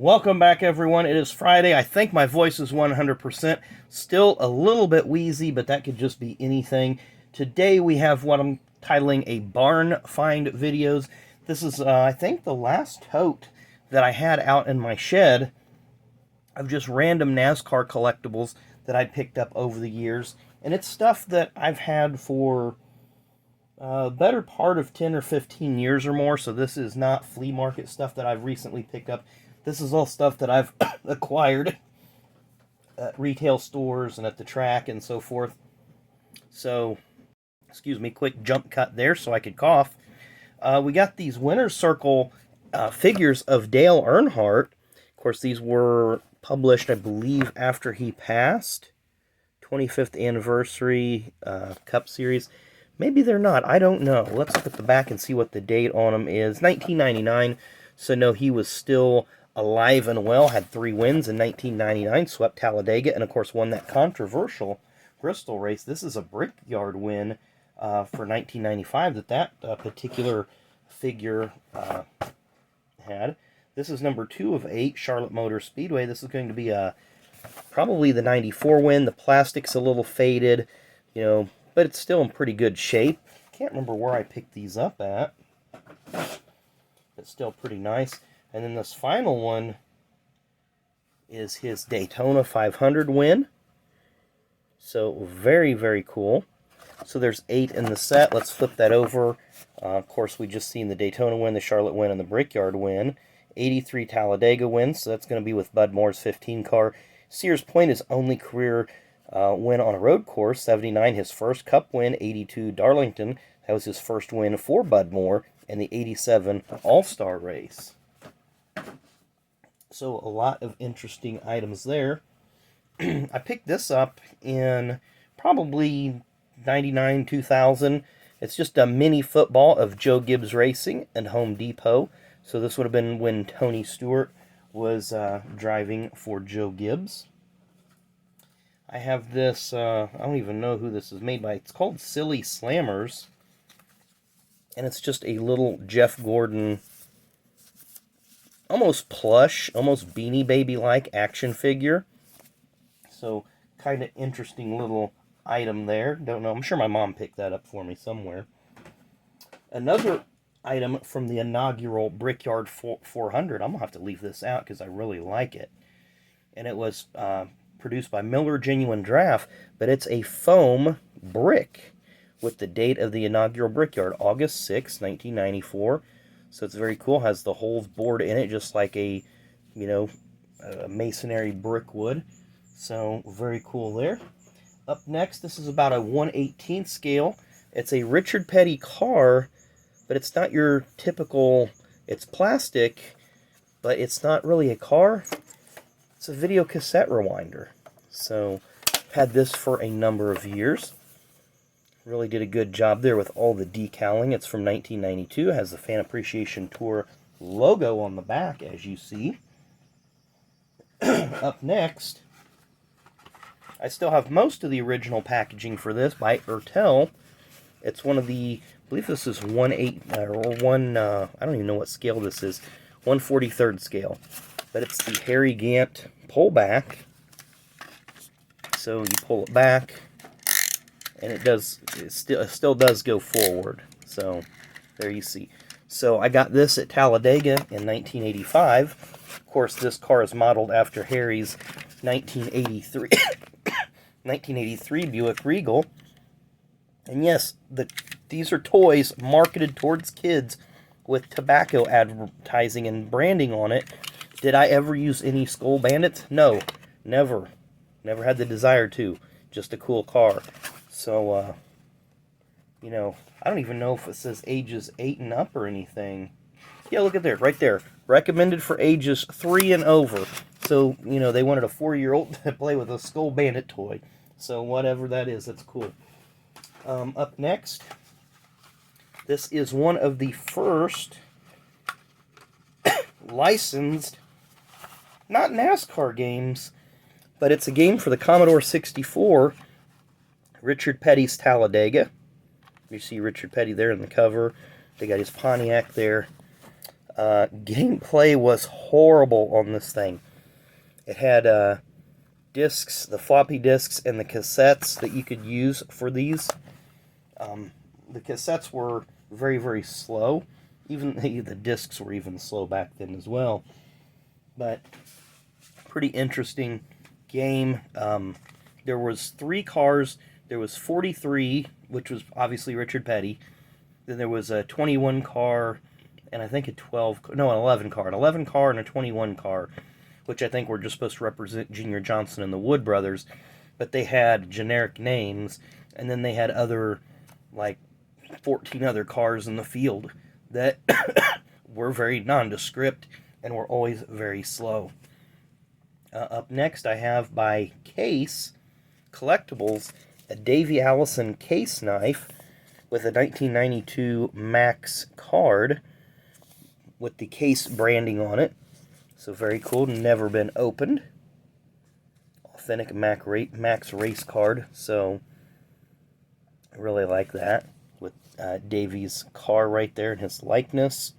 Welcome back, everyone. It is Friday. I think my voice is 100%. Still a little bit wheezy, but that could just be anything. Today we have what I'm titling a barn find videos. This is, I think, the last tote that I had out in my shed of just random NASCAR collectibles that I picked up over the years. And it's stuff that I've had for better part of 10 or 15 years or more. So this is not flea market stuff that I've recently picked up. This is all stuff that I've acquired at retail stores and at the track and so forth. So, excuse me, quick jump cut there so I could cough. We got these Winner's Circle figures of Dale Earnhardt. Of course, these were published, I believe, after he passed. 25th anniversary Cup Series. Maybe they're not. I don't know. Let's look at the back and see what the date on them is. 1999. So, no, he was still alive and well, had 3 wins in 1999, swept Talladega, and of course won that controversial Bristol race. This is a Brickyard win for 1995 that particular figure had. This is number 2 of 8, Charlotte Motor Speedway. This is going to be probably the 94 win. The plastic's a little faded, but it's still in pretty good shape. Can't remember where I picked these up at. It's still pretty nice. And then this final one is his Daytona 500 win. So very, very cool. So there's 8 in the set. Let's flip that over. Of course, we just seen the Daytona win, the Charlotte win, and the Brickyard win. 83 Talladega win, so that's going to be with Bud Moore's 15 car. Sears Point, his only career win on a road course. 79, his first Cup win. 82 Darlington, that was his first win for Bud Moore. And the 87 All-Star race. So a lot of interesting items there. I picked this up in probably 99, 2000. It's just a mini football of Joe Gibbs Racing and Home Depot. So this would have been when Tony Stewart was driving for Joe Gibbs. I have this, I don't even know who this is made by. It's called Silly Slammers. And it's just a little Jeff Gordon, almost plush, almost Beanie Baby-like action figure. So, kind of interesting little item there. Don't know. I'm sure my mom picked that up for me somewhere. Another item from the inaugural Brickyard 400. I'm going to have to leave this out because I really like it. And it was produced by Miller Genuine Draft, but it's a foam brick with the date of the inaugural Brickyard, August 6, 1994. So it's very cool. Has the holes bored in it, just like a masonry brick would. So very cool there. Up next, this is about a 1/18 scale. It's a Richard Petty car, but it's not your typical, it's plastic, but it's not really a car. It's a video cassette rewinder. So I've had this for a number of years. Really did a good job there with all the decaling. It's from 1992. It has the Fan Appreciation Tour logo on the back, as you see. Up next, I still have most of the original packaging for this by Ertel. It's one of the, I believe this is 1/8 or 1. I don't even know what scale this is. 1/43 scale, but it's the Harry Gant pullback. So you pull it back. And it still does go forward. So, there you see. So, I got this at Talladega in 1985. Of course, this car is modeled after Harry's 1983 Buick Regal. And yes, these are toys marketed towards kids with tobacco advertising and branding on it. Did I ever use any Skull Bandits? No, never. Never had the desire to. Just a cool car. So, I don't even know if it says ages 8 and up or anything. Yeah, look at there, right there. Recommended for ages 3 and over. So, they wanted a 4-year-old to play with a Skull Bandit toy. So, whatever that is, that's cool. Up next, this is one of the first licensed, not NASCAR games, but it's a game for the Commodore 64. Richard Petty's Talladega. You see Richard Petty there in the cover. They got his Pontiac there. Gameplay was horrible on this thing. It had discs, the floppy disks, and the cassettes that you could use for these. The cassettes were very, very slow. Even the discs were even slow back then as well. But pretty interesting game. There was 3 cars. There was 43, which was obviously Richard Petty. Then there was a 21 car, and I think an 11 car. An 11 car and a 21 car, which I think were just supposed to represent Junior Johnson and the Wood Brothers. But they had generic names, and then they had other, like, 14 other cars in the field that were very nondescript and were always very slow. Up next, I have by Case Collectibles a Davy Allison case knife with a 1992 Max card with the Case branding on it. So very cool. Never been opened. Authentic Max race card. So I really like that. With Davy's car right there and his likeness.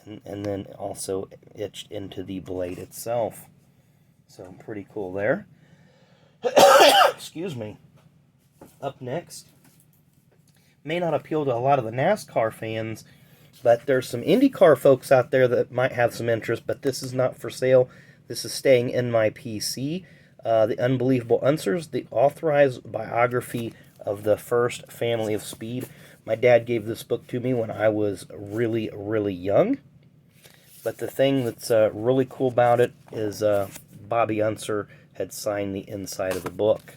And then also etched into the blade itself. So pretty cool there. Excuse me. Up next, may not appeal to a lot of the NASCAR fans, but there's some IndyCar folks out there that might have some interest, but this is not for sale. This is staying in my PC. The Unbelievable Unsers, the authorized biography of the first family of Speed. My dad gave this book to me when I was really, really young. But the thing that's really cool about it is Bobby Unser had signed the inside of the book.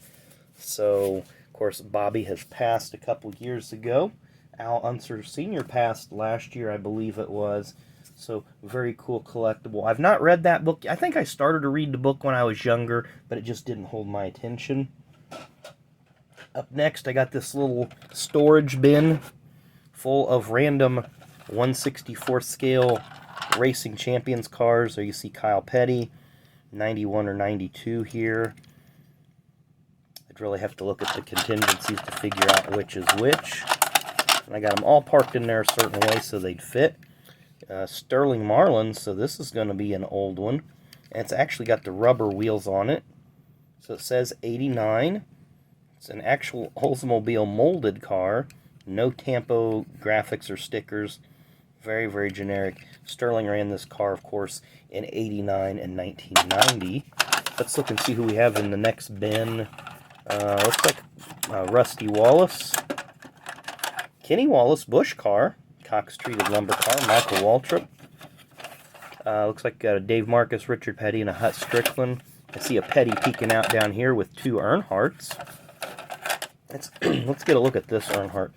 So, of course, Bobby has passed a couple years ago. Al Unser Sr. passed last year, I believe it was. So, very cool collectible. I've not read that book. I think I started to read the book when I was younger, but it just didn't hold my attention. Up next, I got this little storage bin full of random 1/64 scale Racing Champions cars. There you see Kyle Petty, 91 or 92 here. I'd really have to look at the contingencies to figure out which is which. And I got them all parked in there a certain way so they'd fit. Sterling Marlin, so this is going to be an old one. And it's actually got the rubber wheels on it. So it says 89. It's an actual Oldsmobile molded car. No Tampo graphics or stickers. Very, very generic. Sterling ran this car, of course, in 89 and 1990. Let's look and see who we have in the next bin. Looks like Rusty Wallace. Kenny Wallace, Busch car. Cox Treated Lumber car. Michael Waltrip. Looks like Dave Marcus, Richard Petty, and a Hut Strickland. I see a Petty peeking out down here with 2 Earnhardts. Let's get a look at this Earnhardt,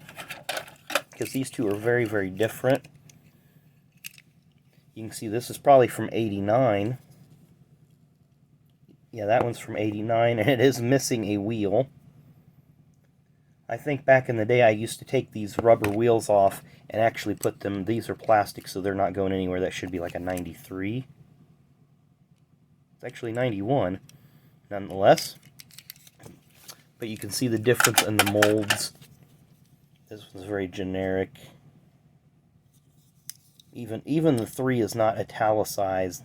because these two are very, very different. You can see this is probably from 89. Yeah, that one's from 89, and it is missing a wheel. I think back in the day I used to take these rubber wheels off and actually put them, these are plastic so they're not going anywhere. That should be like a 93. It's actually 91, nonetheless. But you can see the difference in the molds. This one's very generic. Even the 3 is not italicized.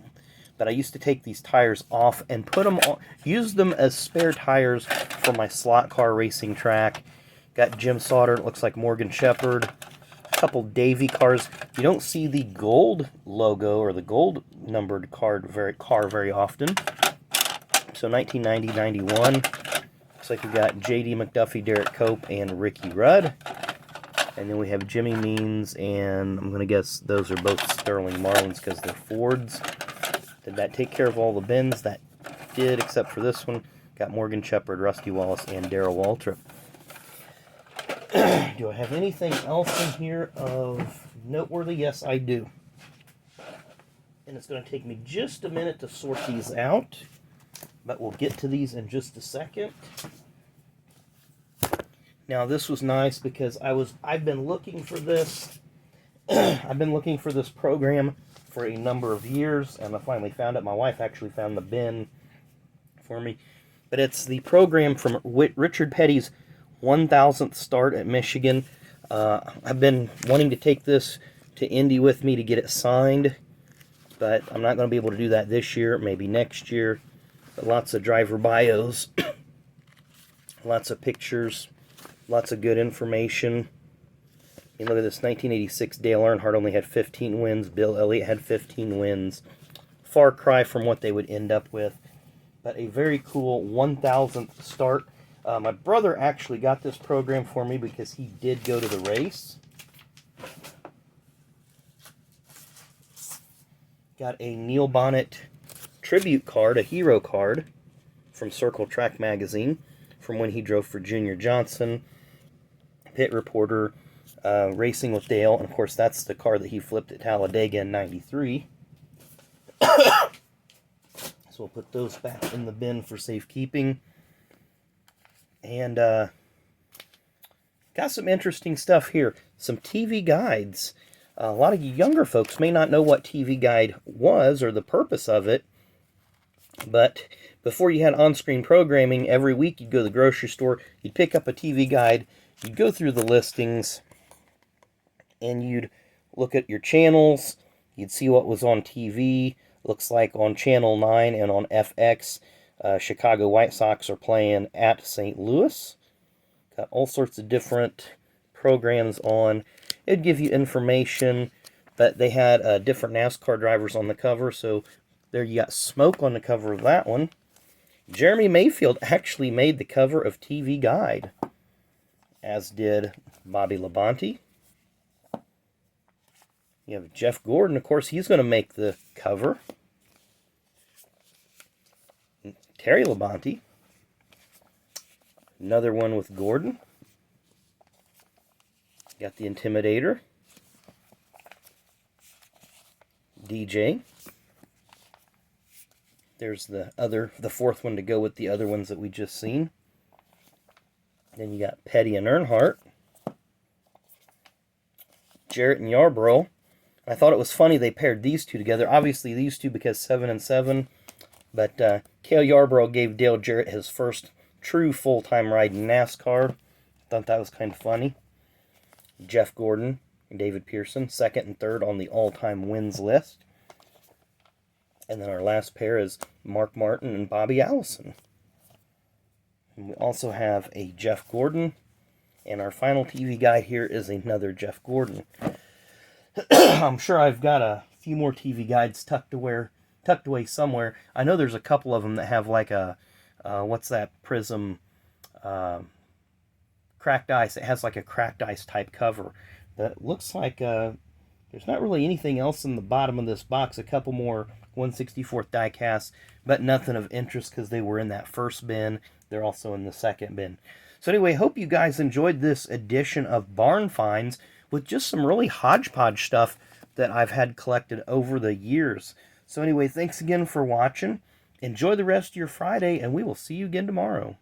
But I used to take these tires off and put them on, use them as spare tires for my slot car racing track. Got Jim Sauter, it looks like Morgan Shepherd. A couple Davy cars. You don't see the gold logo or the gold numbered car very often. So 1990, 91. Looks like we got J.D. McDuffie, Derek Cope, and Ricky Rudd. And then we have Jimmy Means, and I'm going to guess those are both Sterling Marlins because they're Fords. Did that take care of all the bins? That did, except for this one. Got Morgan Shepherd, Rusty Wallace, and Darrell Waltrip. Do I have anything else in here of noteworthy? Yes, I do. And it's going to take me just a minute to sort these out. But we'll get to these in just a second. Now this was nice because I've been looking for this. I've been looking for this program for a number of years, and I finally found it. My wife actually found the bin for me. But it's the program from Richard Petty's 1000th start at Michigan. I've been wanting to take this to Indy with me to get it signed, but I'm not going to be able to do that this year, maybe next year. But lots of driver bios, lots of pictures, lots of good information. You look at this, 1986 Dale Earnhardt only had 15 wins. Bill Elliott had 15 wins. Far cry from what they would end up with. But a very cool 1,000th start. My brother actually got this program for me because he did go to the race. Got a Neil Bonnett tribute card, a hero card, from Circle Track magazine, from when he drove for Junior Johnson, pit reporter, racing with Dale, and of course that's the car that he flipped at Talladega in '93. So we'll put those back in the bin for safekeeping. And got some interesting stuff here. Some TV guides. A lot of younger folks may not know what TV guide was or the purpose of it. But before you had on-screen programming, every week you'd go to the grocery store, you'd pick up a TV guide, you'd go through the listings, and you'd look at your channels, you'd see what was on TV. Looks like on Channel 9 and on FX, Chicago White Sox are playing at St. Louis. Got all sorts of different programs on. It'd give you information, but they had different NASCAR drivers on the cover, so there you got Smoke on the cover of that one. Jeremy Mayfield actually made the cover of TV Guide, as did Bobby Labonte. You have Jeff Gordon, of course, he's going to make the cover. Terry Labonte. Another one with Gordon. Got the Intimidator. DJ. There's the fourth one to go with the other ones that we just seen. Then you got Petty and Earnhardt. Jarrett and Yarborough. I thought it was funny they paired these two together. Obviously these two because 7 and 7. But Cale Yarborough gave Dale Jarrett his first true full-time ride in NASCAR. Thought that was kind of funny. Jeff Gordon and David Pearson, second and third on the all-time wins list. And then our last pair is Mark Martin and Bobby Allison. And we also have a Jeff Gordon. And our final TV guide here is another Jeff Gordon. I'm sure I've got a few more TV guides tucked away somewhere. I know there's a couple of them that have like a, what's that Prism cracked ice. It has like a cracked ice type cover. But it looks like there's not really anything else in the bottom of this box. A couple more 1/64 die casts, but nothing of interest because they were in that first bin. They're also in the second bin. So anyway, hope you guys enjoyed this edition of Barn Finds with just some really hodgepodge stuff that I've had collected over the years. So anyway, thanks again for watching. Enjoy the rest of your Friday, and we will see you again tomorrow.